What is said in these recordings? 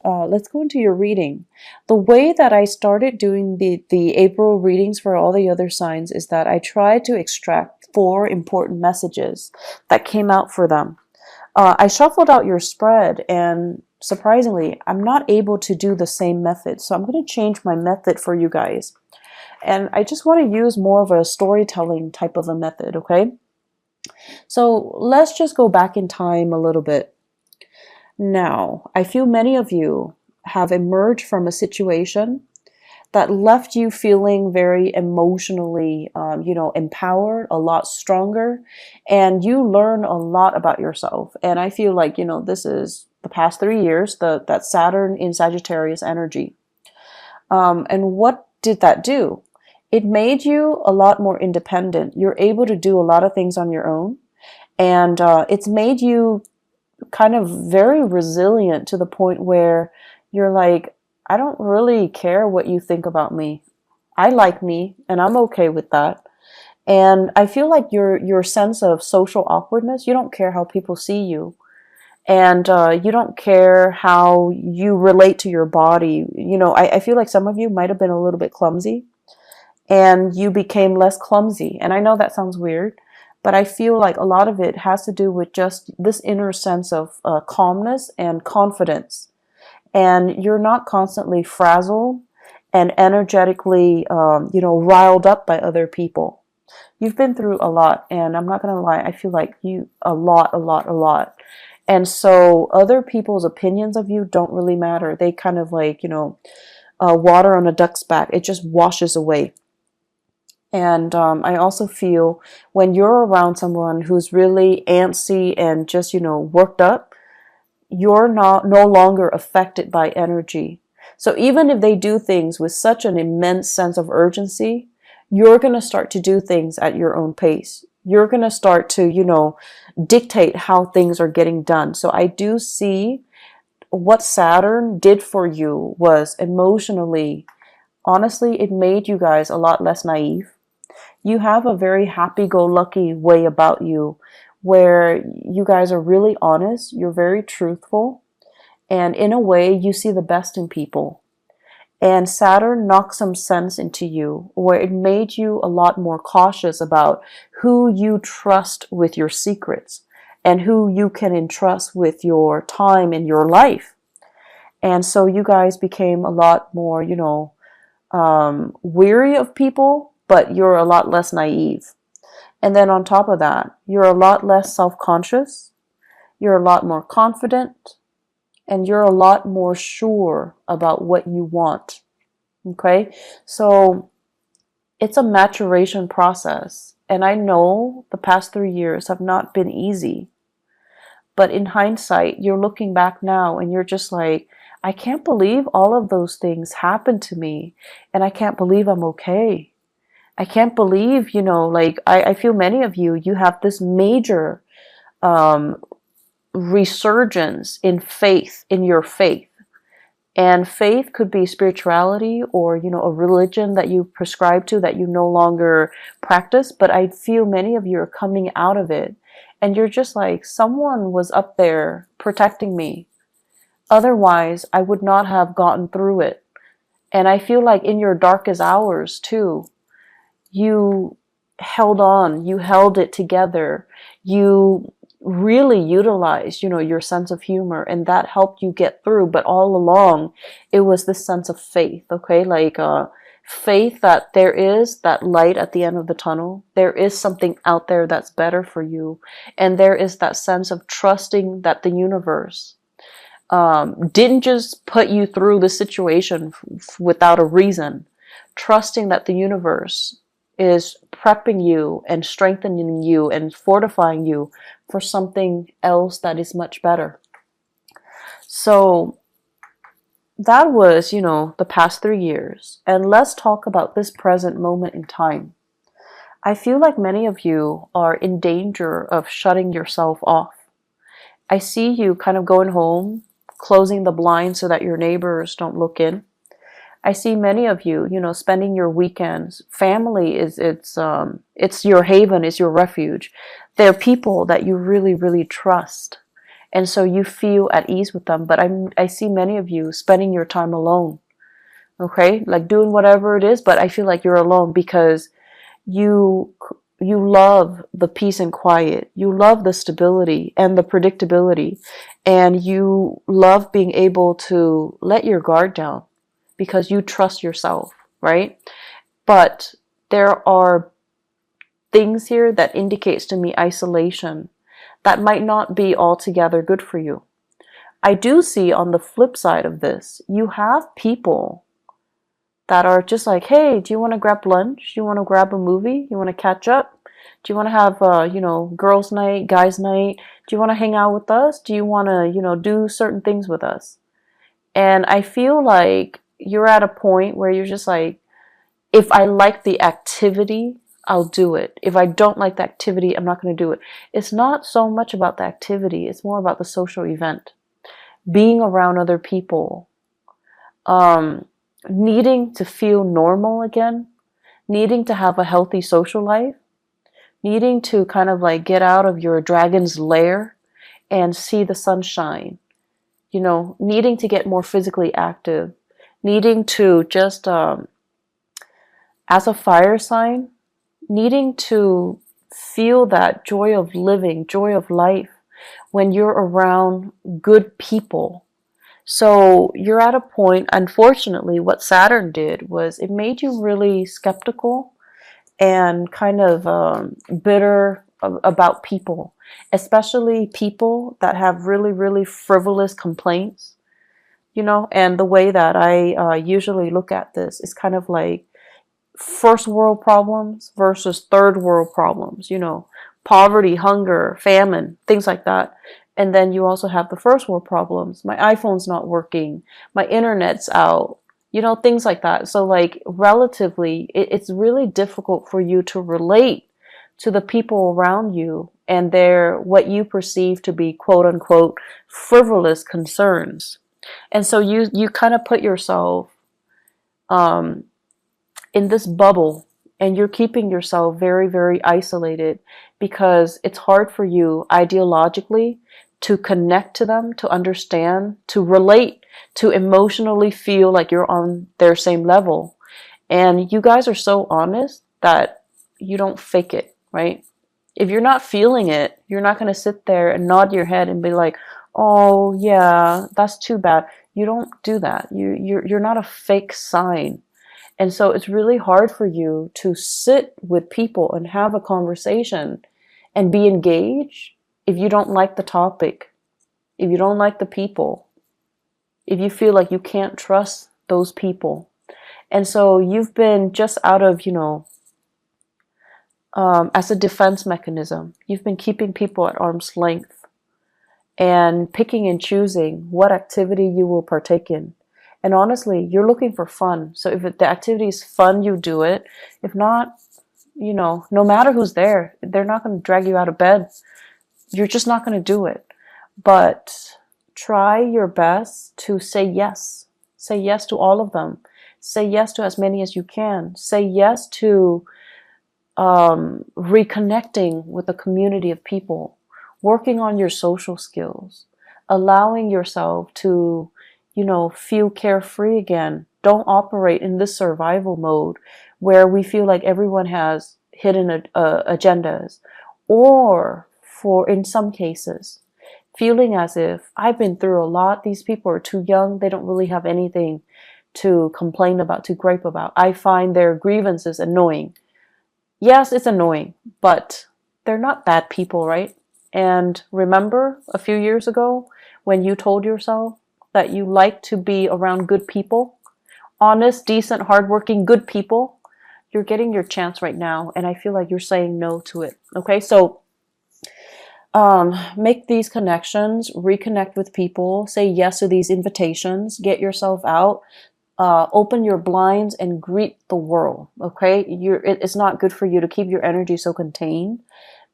let's go into your reading. The way that I started doing the April readings for all the other signs is that I tried to extract 4 important messages that came out for them. I shuffled out your spread, and surprisingly, I'm not able to do the same method. So I'm going to change my method for you guys. And I just want to use more of a storytelling type of a method, okay? So let's just go back in time a little bit. Now, I feel many of you have emerged from a situation that left you feeling very emotionally, empowered, a lot stronger, and you learn a lot about yourself. And I feel like, this is the past 3 years, that Saturn in Sagittarius energy. And what did that do? It made you a lot more independent. You're able to do a lot of things on your own. And it's made you kind of very resilient to the point where you're like, I don't really care what you think about me. I like me, and I'm okay with that. And I feel like your sense of social awkwardness, you don't care how people see you. And you don't care how you relate to your body. I feel like some of you might have been a little bit clumsy, and you became less clumsy. And I know that sounds weird, but I feel like a lot of it has to do with just this inner sense of calmness and confidence. And you're not constantly frazzled and energetically, riled up by other people. You've been through a lot, and I'm not going to lie, I feel like a lot. And so other people's opinions of you don't really matter. They kind of like, water on a duck's back. It just washes away. And I also feel when you're around someone who's really antsy and just, worked up, you're no longer affected by energy. So even if they do things with such an immense sense of urgency, you're going to start to do things at your own pace. You're going to start to, dictate how things are getting done. So I do see what Saturn did for you was emotionally, honestly, it made you guys a lot less naive. You have a very happy-go-lucky way about you where you guys are really honest, you're very truthful, and in a way, you see the best in people. And Saturn knocked some sense into you where it made you a lot more cautious about who you trust with your secrets and who you can entrust with your time in your life. And so you guys became a lot more, weary of people, but you're a lot less naive. And then on top of that, you're a lot less self-conscious, you're a lot more confident, and you're a lot more sure about what you want. Okay? So it's a maturation process. And I know the past 3 years have not been easy. But in hindsight, you're looking back now and you're just like, I can't believe all of those things happened to me. And I can't believe I'm okay. I can't believe, I feel many of you have this major resurgence in faith, in your faith. And faith could be spirituality or, a religion that you prescribe to that you no longer practice. But I feel many of you are coming out of it. And you're just like, someone was up there protecting me. Otherwise, I would not have gotten through it. And I feel like in your darkest hours too, you held on, you held it together, you really utilized, your sense of humor, and that helped you get through. But all along, it was this sense of faith, okay? Like faith that there is that light at the end of the tunnel. There is something out there that's better for you. And there is that sense of trusting that the universe didn't just put you through the situation without a reason. Trusting that the universe is prepping you and strengthening you and fortifying you for something else that is much better. So that was, the past 3 years. And let's talk about this present moment in time. I feel like many of you are in danger of shutting yourself off. I see you kind of going home, closing the blinds so that your neighbors don't look in. I see many of you, spending your weekends. Family it's your haven, it's your refuge. They're people that you really, really trust. And so you feel at ease with them. But I see many of you spending your time alone, okay? Like doing whatever it is, but I feel like you're alone because you you love the peace and quiet. You love the stability and the predictability. And you love being able to let your guard down because you trust yourself, right? But there are things here that indicates to me isolation that might not be altogether good for you. I do see on the flip side of this, you have people that are just like, hey, do you want to grab lunch? Do you want to grab a movie? You want to catch up? Do you want to have, girls' night, guys' night? Do you want to hang out with us? Do you want to, do certain things with us? And I feel like you're at a point where you're just like, if I like the activity, I'll do it. If I don't like the activity, I'm not going to do it. It's not so much about the activity. It's more about the social event. Being around other people. Needing to feel normal again. Needing to have a healthy social life. Needing to kind of like get out of your dragon's lair and see the sunshine. Needing to get more physically active. Needing to just, as a fire sign, needing to feel that joy of living, joy of life when you're around good people. So you're at a point, unfortunately, what Saturn did was it made you really skeptical and kind of bitter about people, especially people that have really, really frivolous complaints, and the way that I usually look at this is kind of like first world problems versus third world problems, poverty, hunger, famine, things like that. And then you also have the first world problems. My iPhone's not working. My internet's out. Things like that. So like relatively, it's really difficult for you to relate to the people around you and their, what you perceive to be quote unquote frivolous concerns. And so you kind of put yourself, in this bubble, and you're keeping yourself very, very isolated because it's hard for you ideologically to connect to them, to understand, to relate, to emotionally feel like you're on their same level. And you guys are so honest that you don't fake it, right? If you're not feeling it, you're not going to sit there and nod your head and be like, oh yeah, that's too bad. You don't do that. You're not a fake sign. And so it's really hard for you to sit with people and have a conversation and be engaged if you don't like the topic, if you don't like the people, if you feel like you can't trust those people. And so you've been just out of, as a defense mechanism, you've been keeping people at arm's length and picking and choosing what activity you will partake in. And honestly, you're looking for fun. So if the activity is fun, you do it. If not, no matter who's there, they're not going to drag you out of bed. You're just not going to do it. But try your best to say yes. Say yes to all of them. Say yes to as many as you can. Say yes to reconnecting with a community of people. Working on your social skills. Allowing yourself to feel carefree again. Don't operate in this survival mode where we feel like everyone has hidden agendas. Or, in some cases, feeling as if I've been through a lot. These people are too young. They don't really have anything to complain about, to gripe about. I find their grievances annoying. Yes, it's annoying, but they're not bad people, right? And remember a few years ago when you told yourself that you like to be around good people, honest, decent, hardworking, good people, you're getting your chance right now. And I feel like you're saying no to it. Okay, so make these connections, reconnect with people, say yes to these invitations, get yourself out, open your blinds and greet the world. Okay, it's not good for you to keep your energy so contained.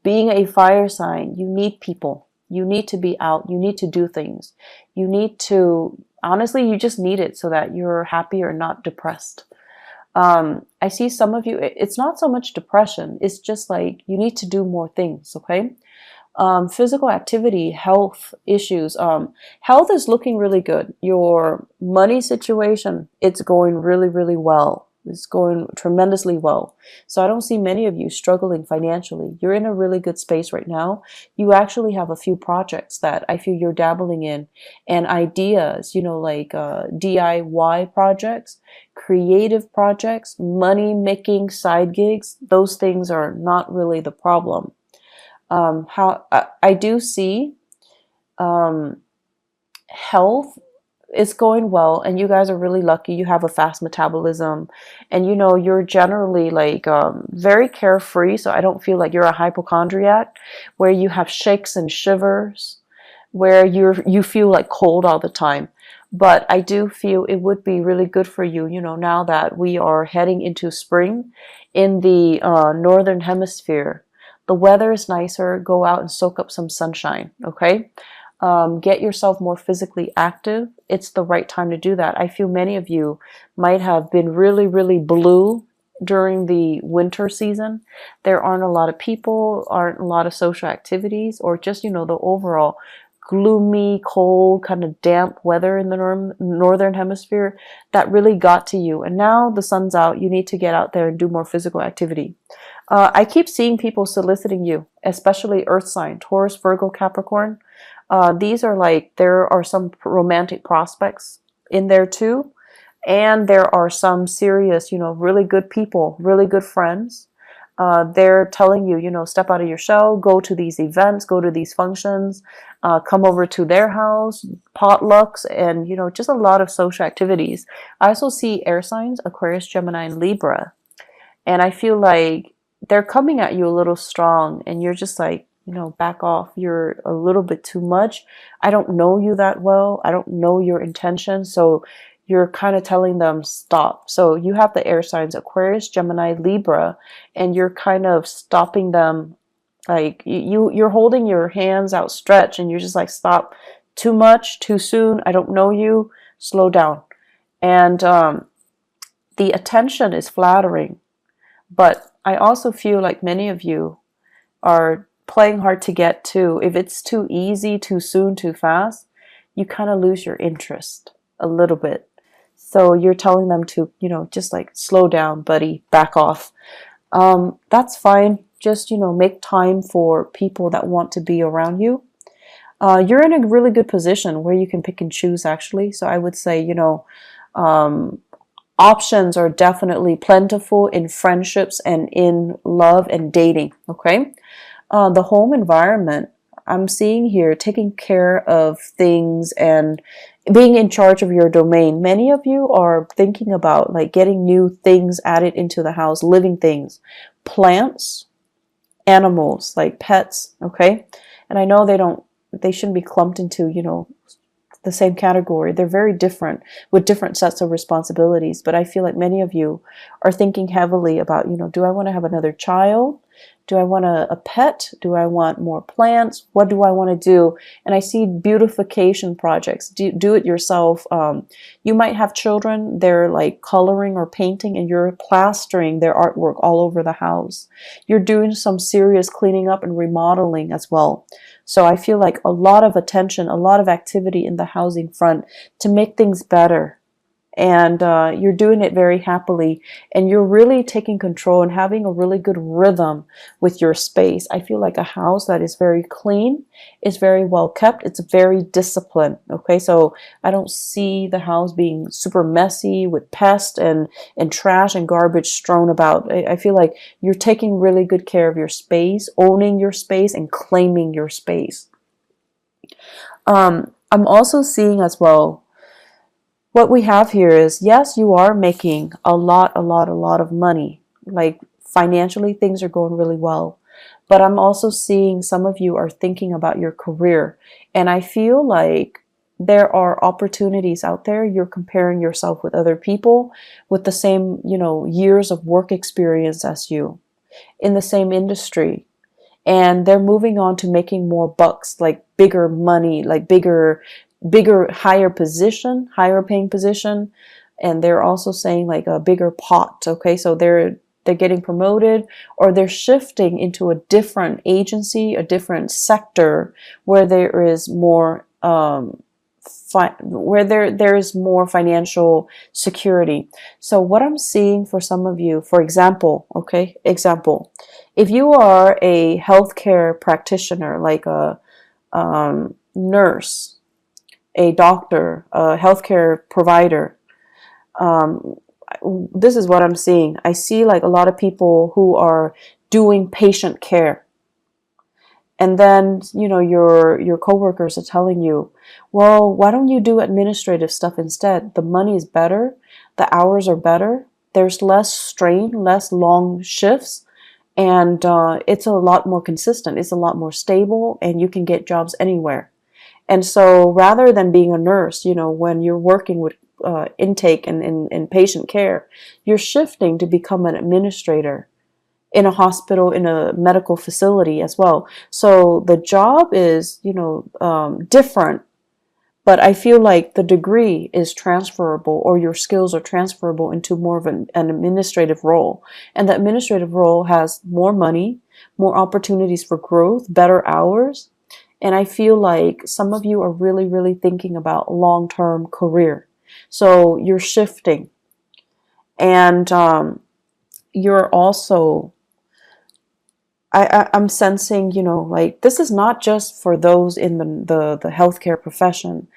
Being a fire sign, you need people. You need to be out. You need to do things. You need to, honestly, you just need it so that you're happy or not depressed. I see some of you, it's not so much depression. It's just like you need to do more things, okay? Physical activity, health issues. Health is looking really good. Your money situation, it's going really, really well. It's going tremendously well. So I don't see many of you struggling financially. You're in a really good space right now. You actually have a few projects that I feel you're dabbling in, and ideas, like DIY projects, creative projects, money making side gigs. Those things are not really the problem. How I do see um, health is going well, and you guys are really lucky. You have a fast metabolism, and you're generally like very carefree. So I don't feel like you're a hypochondriac, where you have shakes and shivers, where you feel like cold all the time. But I do feel it would be really good for you, now that we are heading into spring in the northern hemisphere. The weather is nicer. Go out and soak up some sunshine, okay? Get yourself more physically active. It's the right time to do that. I feel many of you might have been really, really blue during the winter season. There aren't a lot of people, aren't a lot of social activities, or just, the overall gloomy, cold, kind of damp weather in the northern hemisphere that really got to you. And now the sun's out. You need to get out there and do more physical activity. I keep seeing people soliciting you, especially earth sign, Taurus, Virgo, Capricorn. These are like, there are some romantic prospects in there too. And there are some serious, really good people, really good friends. They're telling you, step out of your shell, go to these events, go to these functions, come over to their house, potlucks, and, just a lot of social activities. I also see air signs, Aquarius, Gemini, and Libra. And I feel like they're coming at you a little strong, and you're just like, back off. You're a little bit too much. I don't know you that well. I don't know your intentions. So you're kind of telling them stop. So you have the air signs, Aquarius, Gemini, Libra, and you're kind of stopping them. Like you're holding your hands outstretched, and you're just like, stop. Too much, too soon. I don't know you. Slow down. And the attention is flattering. But I also feel like many of you are playing hard to get to. If it's too easy, too soon, too fast, you kind of lose your interest a little bit. So you're telling them to, just like slow down, buddy, back off. That's fine. Just, make time for people that want to be around you. You're in a really good position where you can pick and choose, actually. So I would say, options are definitely plentiful in friendships and in love and dating, okay? The home environment, I'm seeing here, taking care of things and being in charge of your domain. Many of you are thinking about like getting new things added into the house, living things, plants, animals, like pets, okay? And I know they shouldn't be clumped into, the same category. They're very different with different sets of responsibilities. But I feel like many of you are thinking heavily about, do I want to have another child? Do I want a pet? Do I want more plants? What do I want to do? And I see beautification projects. Do it yourself. You might have children. They're like coloring or painting, and you're plastering their artwork all over the house. You're doing some serious cleaning up and remodeling as well. So I feel like a lot of attention, a lot of activity in the housing front to make things better. And you're doing it very happily, and you're really taking control and having a really good rhythm with your space. I feel like a house that is very clean, is very well kept, it's very disciplined. Okay, so I don't see the house being super messy with pests and trash and garbage strewn about. I feel like you're taking really good care of your space, owning your space, and claiming your space. I'm also seeing as well, what we have here is, yes, you are making a lot of money. Like financially, things are going really well. But I'm also seeing some of you are thinking about your career. And I feel like there are opportunities out there. You're comparing yourself with other people with the same, years of work experience as you in the same industry. And they're moving on to making more bucks, like bigger money, like bigger, higher paying position. And they're also saying like a bigger pot. Okay, so they're they're getting promoted, or they're shifting into a different agency, a different sector where there is more where there is more financial security. So what I'm seeing for some of you, for example, okay, example, if you are a healthcare practitioner, like a nurse, a doctor, a healthcare provider, this is what I'm seeing. I see like a lot of people who are doing patient care. And then, you know, your coworkers are telling you, well, why don't you do administrative stuff instead? The money is better, the hours are better, there's less strain, less long shifts, and it's a lot more consistent, it's a lot more stable, and you can get jobs anywhere. And so rather than being a nurse, you know, when you're working with intake and patient care, you're shifting to become an administrator in a hospital, in a medical facility as well. So the job is, you know, different, but I feel like the degree is transferable, or your skills are transferable into more of an administrative role. And the administrative role has more money, more opportunities for growth, better hours. And I feel like some of you are really, really thinking about long-term career. So you're shifting. And you're also, I'm sensing, you know, like this is not just for those in the healthcare profession.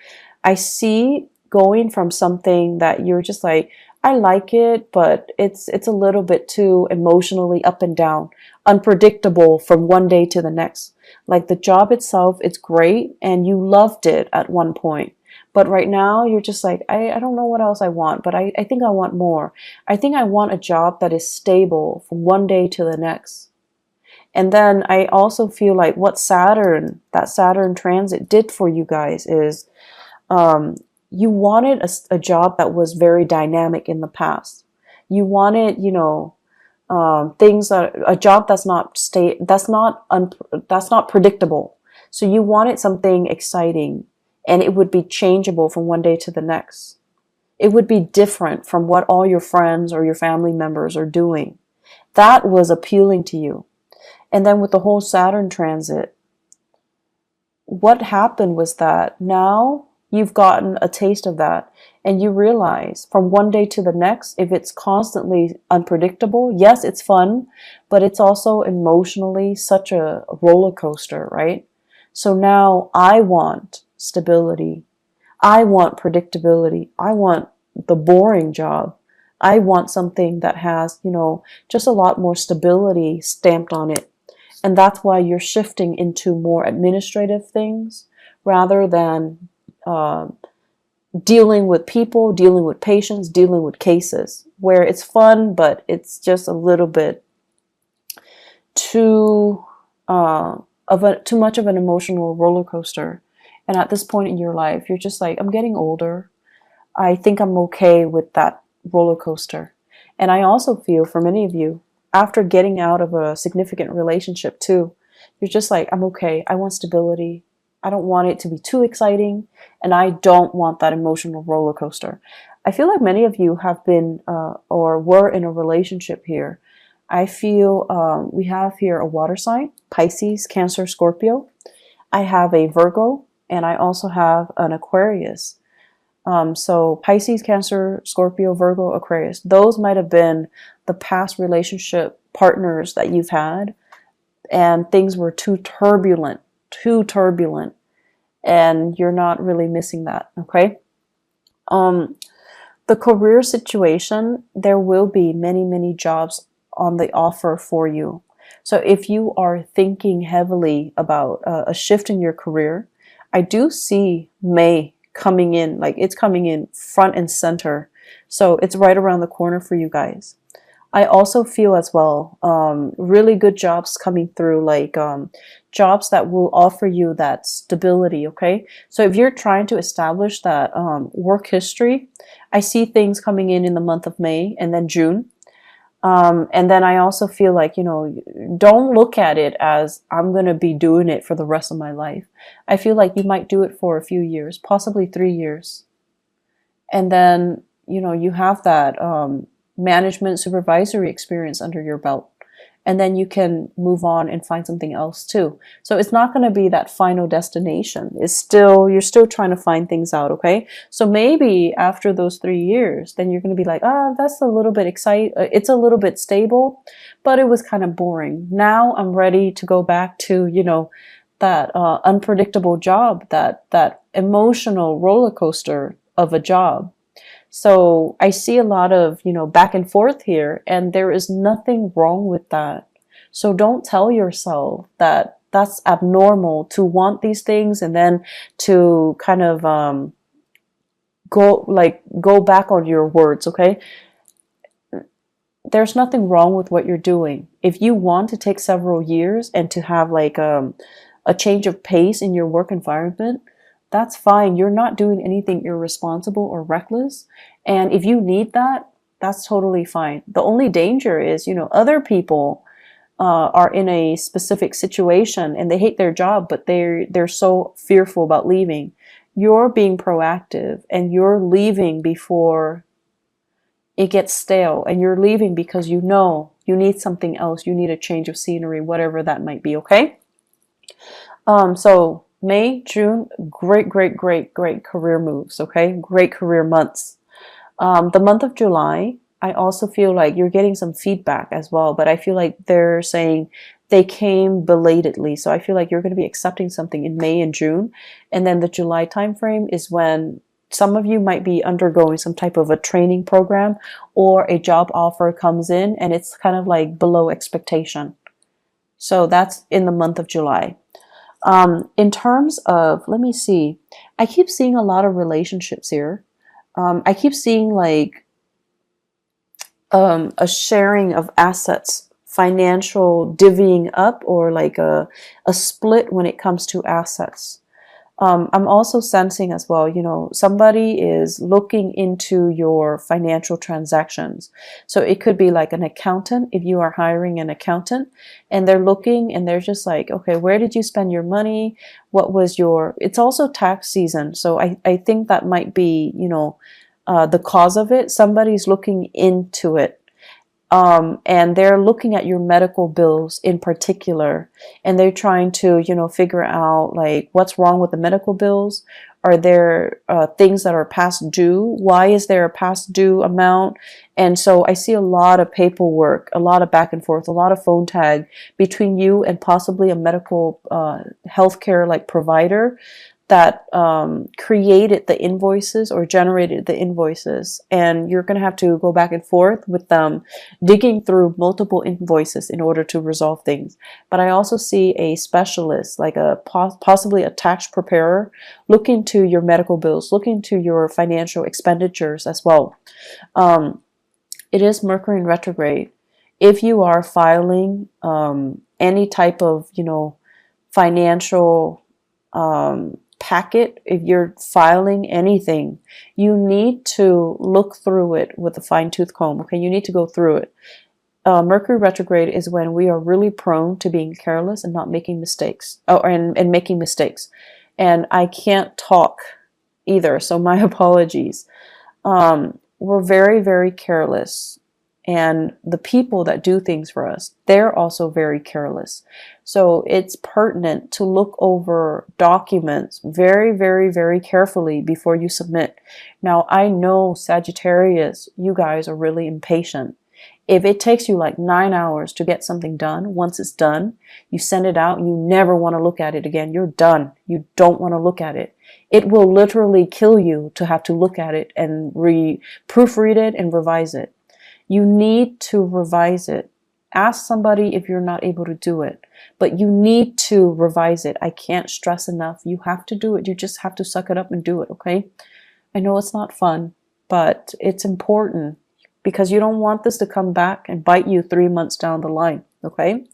I see going from something that you're just like, I like it, but it's a little bit too emotionally up and down, unpredictable from one day to the next. Like the job itself, it's great and you loved it at one point. But right now you're just like, I don't know what else I want, but I think I want more. I think I want a job that is stable from one day to the next. And then I also feel like what that Saturn transit did for you guys is you wanted a job that was very dynamic in the past. You wanted, you know, things that a job that's not predictable. So you wanted something exciting, and it would be changeable from one day to the next. It would be different from what all your friends or your family members are doing. That was appealing to you. And then with the whole Saturn transit, what happened was that now you've gotten a taste of that, and you realize from one day to the next, if it's constantly unpredictable, yes, it's fun, but it's also emotionally such a roller coaster, right? So now I want stability. I want predictability. I want the boring job. I want something that has, you know, just a lot more stability stamped on it. And that's why you're shifting into more administrative things rather than dealing with people, dealing with patients, dealing with cases, where it's fun, but it's just a little bit too too much of an emotional roller coaster. And at this point in your life, you're just like, I'm getting older. I think I'm okay with that roller coaster. And I also feel for many of you, after getting out of a significant relationship too, you're just like, I'm okay. I want stability. I don't want it to be too exciting, and I don't want that emotional roller coaster. I feel like many of you have been or were in a relationship here. I feel we have here a water sign, Pisces, Cancer, Scorpio. I have a Virgo, and I also have an Aquarius. So Pisces, Cancer, Scorpio, Virgo, Aquarius. Those might have been the past relationship partners that you've had, and things were too turbulent, and you're not really missing that, okay? The career situation, there will be many, many jobs on the offer for you. So if you are thinking heavily about a shift in your career, I do see May coming in, like it's coming in front and center. So it's right around the corner for you guys. I also feel as well, really good jobs coming through, like jobs that will offer you that stability, okay? So if you're trying to establish that work history, I see things coming in the month of May and then June. And then I also feel like, you know, don't look at it as I'm going to be doing it for the rest of my life. I feel like you might do it for a few years, possibly 3 years. And then, you know, you have that management supervisory experience under your belt. And then you can move on and find something else too. So it's not going to be that final destination. It's still, you're still trying to find things out, okay? So maybe after those 3 years, then you're going to be like, that's a little bit it's a little bit stable, but it was kind of boring. Now I'm ready to go back to, that unpredictable job, that emotional roller coaster of a job. So I see a lot of, back and forth here, and there is nothing wrong with that. So don't tell yourself that that's abnormal to want these things and then to kind of go back on your words, okay? There's nothing wrong with what you're doing. If you want to take several years and to have like a change of pace in your work environment, that's fine. You're not doing anything irresponsible or reckless. And if you need that, that's totally fine. The only danger is, other people are in a specific situation and they hate their job, but they're so fearful about leaving. You're being proactive and you're leaving before it gets stale, and you're leaving because you need something else. You need a change of scenery, whatever that might be, okay? So May, June, great career moves, okay? Great career months. The month of July, I also feel like you're getting some feedback as well, but I feel like they're saying they came belatedly. So I feel like you're going to be accepting something in May and June. And then the July timeframe is when some of you might be undergoing some type of a training program or a job offer comes in and it's kind of like below expectation. So that's in the month of July. In terms of, let me see, I keep seeing a lot of relationships here. I keep seeing like a sharing of assets, financial divvying up, or like a split when it comes to assets. I'm also sensing as well, somebody is looking into your financial transactions. So it could be like an accountant, if you are hiring an accountant, and they're looking and they're just like, okay, where did you spend your money? What was it's also tax season. So I think that might be, the cause of it. Somebody's looking into it. And they're looking at your medical bills in particular, and they're trying to, figure out like what's wrong with the medical bills. Are there things that are past due? Why is there a past due amount? And so I see a lot of paperwork, a lot of back and forth, a lot of phone tag between you and possibly a medical healthcare like provider that created the invoices or generated the invoices, and you're going to have to go back and forth with them, digging through multiple invoices in order to resolve things. But I also see a specialist, like a possibly a tax preparer, look into your medical bills, look into your financial expenditures as well. It is Mercury in retrograde. If you are filing any type of, financial packet, if you're filing anything, you need to look through it with a fine-tooth comb, okay? You need to go through it. Mercury retrograde is when we are really prone to being careless and not making mistakes, and making mistakes. And I can't talk either, so my apologies. We're very careless. And the people that do things for us, they're also very careless. So it's pertinent to look over documents very carefully before you submit. Now, I know Sagittarius, you guys are really impatient. If it takes you like 9 hours to get something done, once it's done, you send it out, you never want to look at it again. You're done. You don't want to look at it. It will literally kill you to have to look at it and proofread it and revise it. You need to revise it. Ask somebody if you're not able to do it, but you need to revise it. I can't stress enough. You have to do it. You just have to suck it up and do it, okay? I know it's not fun, but it's important because you don't want this to come back and bite you 3 months down the line, okay?